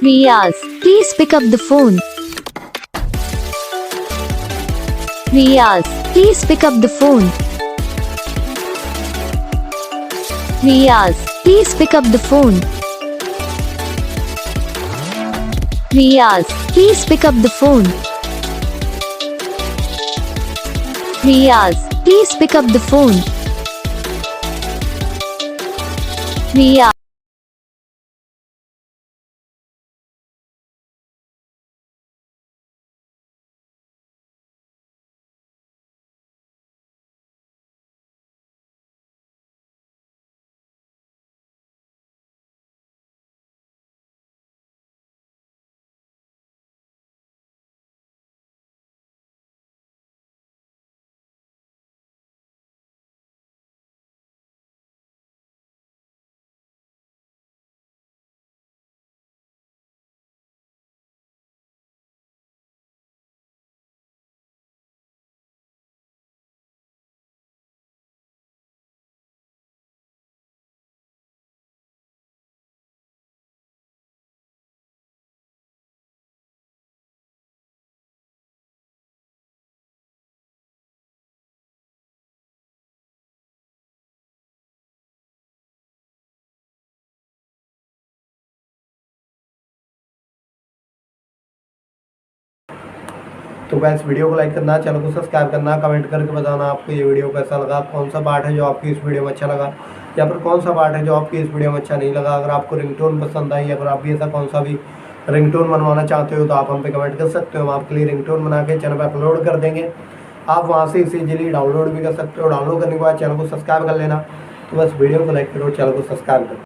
Riyaz, please pick up the phone. Riyaz, please pick up the phone. Riyaz, please pick up the phone. Riyaz, please pick up the phone. Riyaz, please pick up the phone. Riyaz. तो gas video को like करना, channel को subscribe करना, comment करके बताना आपको ये video कैसा लगा, कौन सा पार्ट है जो आपकी इस वीडियो में अच्छा लगा या फिर कौन सा पार्ट है जो आपकी इस वीडियो में अच्छा नहीं लगा। अगर आपको रिंगटोन पसंद आई या फिर आप भी ऐसा कौन सा भी रिंगटोन बनवाना चाहते हो तो आप हम पे कमेंट कर सकते हो। हम आपके लिए रिंगटोन बना के चैनल पर अपलोड कर देंगे। आप वहाँ से इसे इजीली डाउनलोड भी कर सकते हो। डाउनलोड करने के बाद चैनल को सब्सक्राइब कर लेना। तो बस वीडियो को लाइक करो, चैनल को सब्सक्राइब करो।